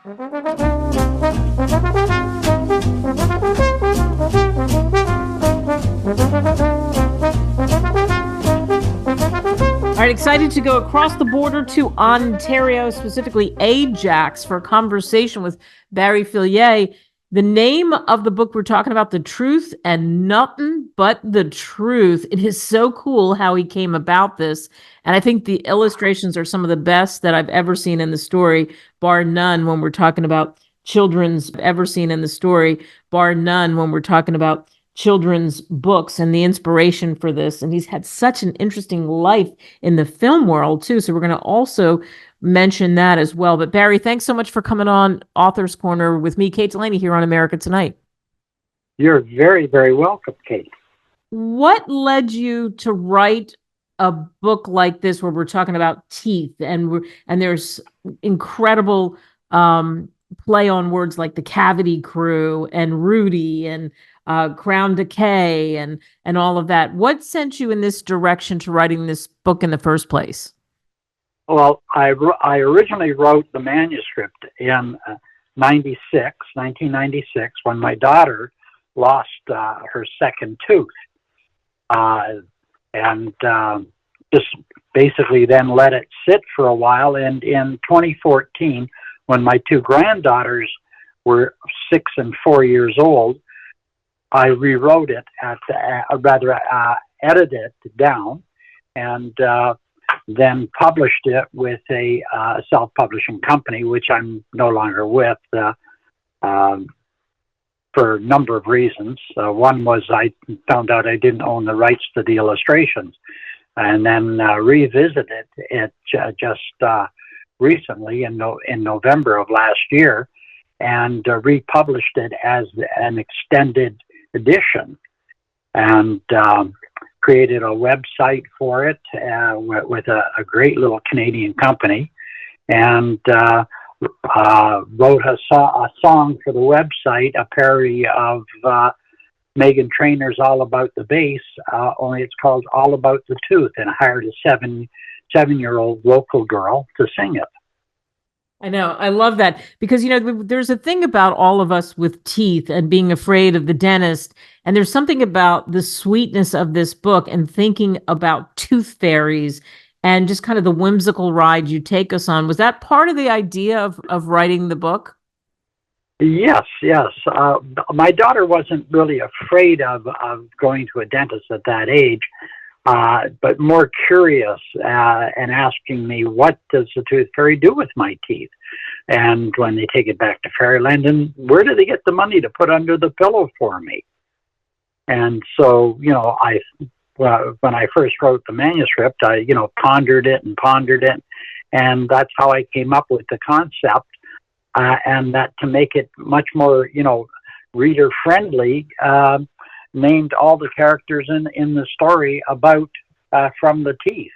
All right, excited to go across the border to Ontario, specifically Ajax, for a conversation with Barry Fillier. The name of the book we're talking about, The Truth and Nothing But the Truth. It is so cool how he came about this. And I think the illustrations are some of the best that I've ever seen in the story, bar none, when we're talking about children's children's books and the inspiration for this. And he's had such an interesting life in the film world too. So we're going to also mention that as well. But Barry, thanks so much for coming on Author's Corner with me, Kate Delaney, here on America Tonight. You're very, very welcome, Kate. What led you to write a book like this where we're talking about teeth and there's incredible play on words like the Cavity Crew and Rudy and Crown Decay and all of that. What sent you in this direction to writing this book in the first place? Well, I originally wrote the manuscript in 1996, when my daughter lost her second tooth. And just basically then let it sit for a while. And in 2014, when my two granddaughters were 6 and 4 years old, I rewrote it edited it down, and then published it with a self-publishing company, which I'm no longer with for a number of reasons. One was I found out I didn't own the rights to the illustrations, and then revisited it just recently in November of last year, and republished it as an extended edition, and created a website for it with a great little Canadian company, and wrote a song for the website, a parody of Meghan Trainor's All About the Bass, only it's called All About the Tooth, and I hired a seven-year-old local girl to sing it. I know. I love that because, there's a thing about all of us with teeth and being afraid of the dentist. And there's something about the sweetness of this book and thinking about tooth fairies and just kind of the whimsical ride you take us on. Was that part of the idea of writing the book? Yes. My daughter wasn't really afraid of going to a dentist at that age. But more curious and asking me, what does the tooth fairy do with my teeth? And when they take it back to fairyland, and where do they get the money to put under the pillow for me? And so, when I first wrote the manuscript, I, pondered it, and that's how I came up with the concept, and that to make it much more, reader friendly, named all the characters in the story about from the teeth.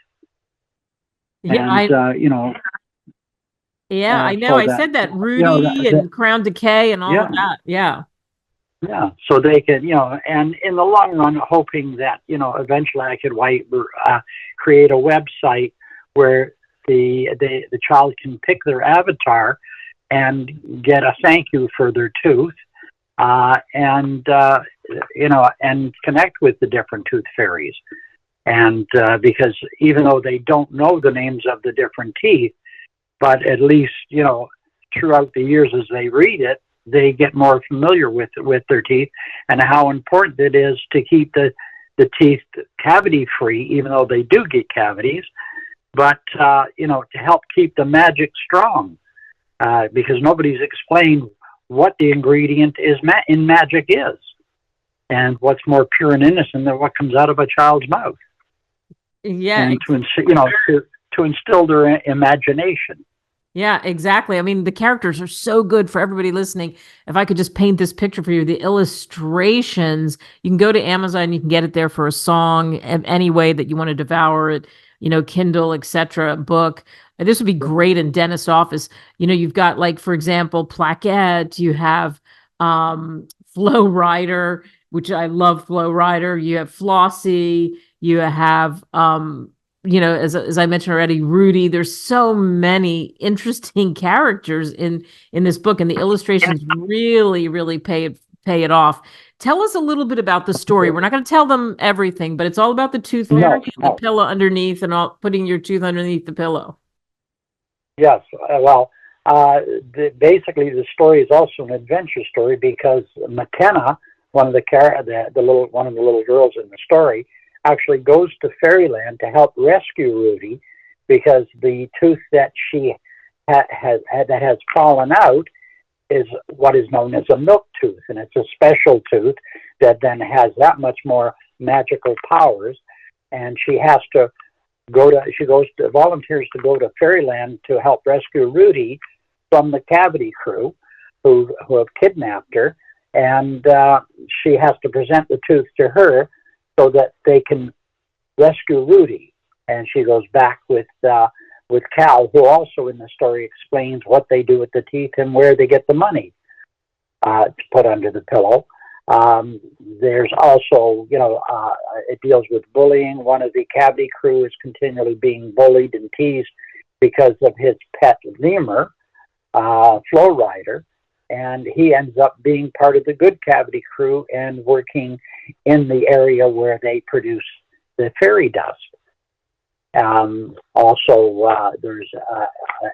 Yeah, and, I know. So I said that Rudy and Crown Decay and all of that. Yeah. Yeah. So they could, and in the long run, hoping that, eventually I could create a website where the child can pick their avatar and get a thank you for their tooth, and connect with the different tooth fairies. And because even though they don't know the names of the different teeth, but at least, throughout the years as they read it, they get more familiar with their teeth and how important it is to keep the teeth cavity free, even though they do get cavities, but, to help keep the magic strong, because nobody's explained what the ingredient in magic is. And what's more pure and innocent than what comes out of a child's mouth? Yeah, and to instill their imagination. Yeah, exactly. I mean, the characters are so good for everybody listening. If I could just paint this picture for you, the illustrations, you can go to Amazon, you can get it there for a song, any way that you want to devour it, Kindle, etc., book. This would be great in dentist's office. You've got, like, for example, Plaquette, you have Flow Rider, which I love Flow Rider. You have Flossie, you have as I mentioned already, Rudy. There's so many interesting characters in this book, and the illustrations really, really pay it off. Tell us a little bit about the story. We're not going to tell them everything, but it's all about the tooth fairy and the pillow underneath, and all putting your tooth underneath the pillow. Yes. Well, basically, the story is also an adventure story because McKenna, one of the little girls in the story, actually goes to Fairyland to help rescue Rudy because the tooth that she that has fallen out is what is known as a milk tooth, and it's a special tooth that then has that much more magical powers. And she volunteers to go to Fairyland to help rescue Rudy from the Cavity crew who have kidnapped her, and she has to present the tooth to her so that they can rescue Rudy. And she goes back with Cal, who also in the story explains what they do with the teeth and where they get the money to put under the pillow. There's also, it deals with bullying. One of the Cavity crew is continually being bullied and teased because of his pet lemur, Flow Rider, and he ends up being part of the good Cavity crew and working in the area where they produce the fairy dust. Also, there's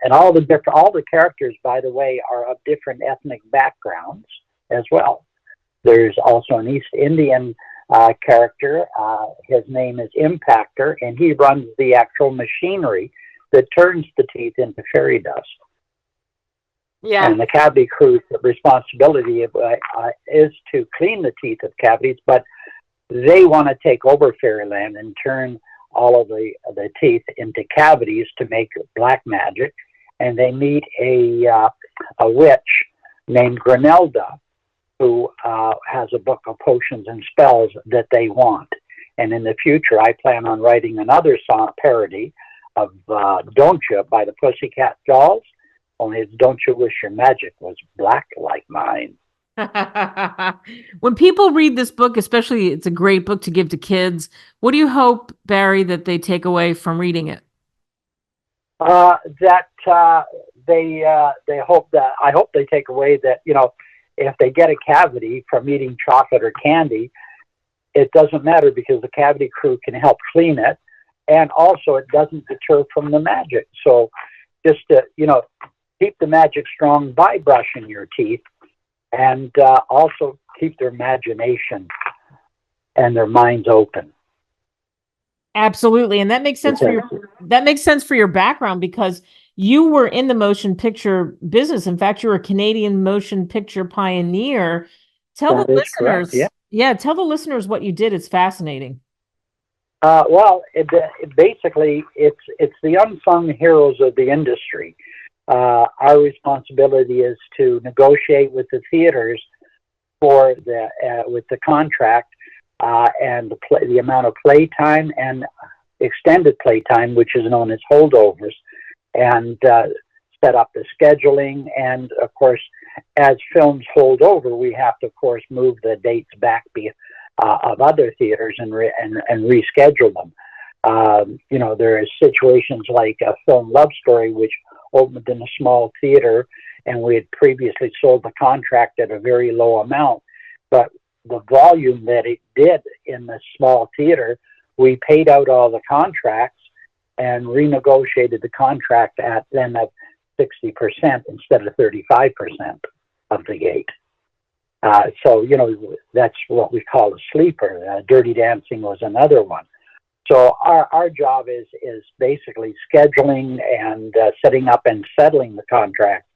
and all the characters, by the way, are of different ethnic backgrounds as well. There's also an East Indian character. His name is Impactor, and he runs the actual machinery that turns the teeth into fairy dust. Yeah. And the Cavity crew's responsibility is to clean the teeth of cavities, but they want to take over Fairyland and turn all of the teeth into cavities to make black magic. And they meet a witch named Granelda, who has a book of potions and spells that they want. And in the future, I plan on writing another song parody of Don't You by the Pussycat Dolls. Only it's Don't You Wish Your Magic Was Black Like Mine. When people read this book, especially, it's a great book to give to kids. What do you hope, Barry, that they take away from reading it? I hope they take away that, if they get a cavity from eating chocolate or candy, it doesn't matter because the Cavity crew can help clean it. And also it doesn't deter from the magic. So just to, keep the magic strong by brushing your teeth, and also keep their imagination and their minds open. Absolutely. And that makes sense for your background, because you were in the motion picture business. In fact, you're a Canadian motion picture pioneer. Tell the listeners, tell the listeners what you did. It's fascinating. Well, basically, it's the unsung heroes of the industry. Our responsibility is to negotiate with the theaters for with the contract and the amount of playtime and extended playtime, which is known as holdovers, and set up the scheduling. And of course, as films hold over, we have to, of course, move the dates back of other theaters and reschedule them. There is situations like a film Love Story, which opened in a small theater, and we had previously sold the contract at a very low amount, but the volume that it did in the small theater, we paid out all the contracts and renegotiated the contract at 60% instead of 35% of the gate. So that's what we call a sleeper. Dirty Dancing was another one. So our job is basically scheduling and setting up and settling the contract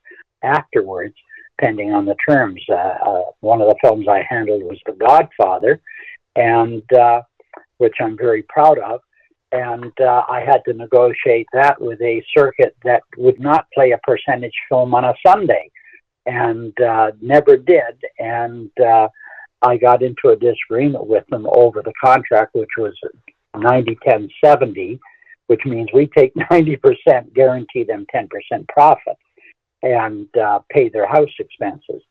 afterwards, depending on the terms. One of the films I handled was The Godfather, and which I'm very proud of. And I had to negotiate that with a circuit that would not play a percentage film on a Sunday, and never did. And I got into a disagreement with them over the contract, which was 90-10-70, which means we take 90%, guarantee them 10% profit, and pay their house expenses.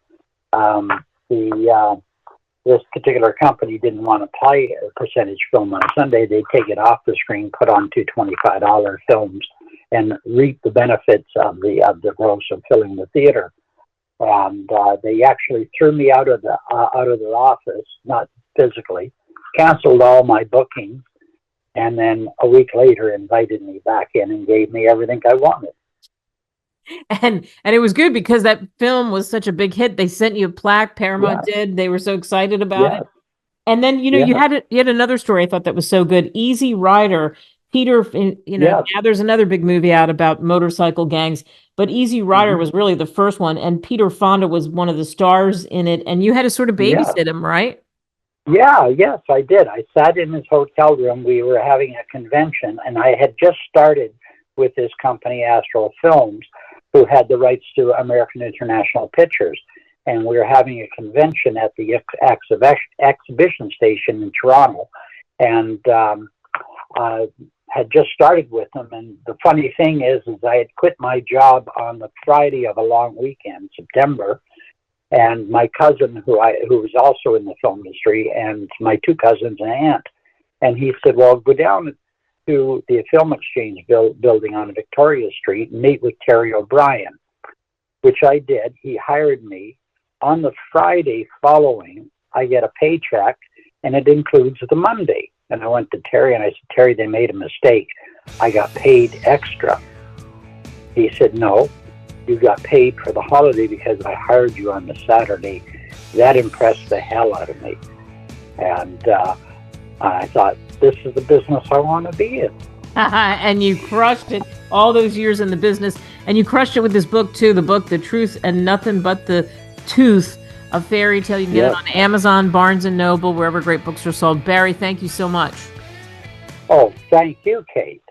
this particular company didn't want to play a percentage film on Sunday, they'd take it off the screen, put on two $25 films, and reap the benefits of the gross of filling the theater. And they actually threw me out of their office, not physically, canceled all my bookings, and then a week later invited me back in and gave me everything I wanted. And it was good because that film was such a big hit. They sent you a plaque. Paramount did. They were so excited about it. And then, you had another story I thought that was so good. Easy Rider. Peter, now there's another big movie out about motorcycle gangs, but Easy Rider was really the first one. And Peter Fonda was one of the stars in it. And you had to sort of babysit him, right? Yeah, yes, I did. I sat in his hotel room. We were having a convention, and I had just started with this company, Astral Films, who had the rights to American International Pictures. And we were having a convention at the exhibition station in Toronto. And I had just started with them. And the funny thing is I had quit my job on the Friday of a long weekend, September. And my cousin, who was also in the film industry, and my two cousins and aunt. And he said, well, go down to the Film Exchange building on Victoria Street and meet with Terry O'Brien, which I did. He hired me. On the Friday following, I get a paycheck, and it includes the Monday. And I went to Terry, and I said, Terry, they made a mistake. I got paid extra. He said, no, you got paid for the holiday because I hired you on the Saturday. That impressed the hell out of me. And I thought, this is the business I want to be in. And you crushed it all those years in the business. And you crushed it with this book, too, the book, The Truth and Nothing But the Tooth, a fairy tale. You can get it on Amazon, Barnes & Noble, wherever great books are sold. Barry, thank you so much. Oh, thank you, Kate.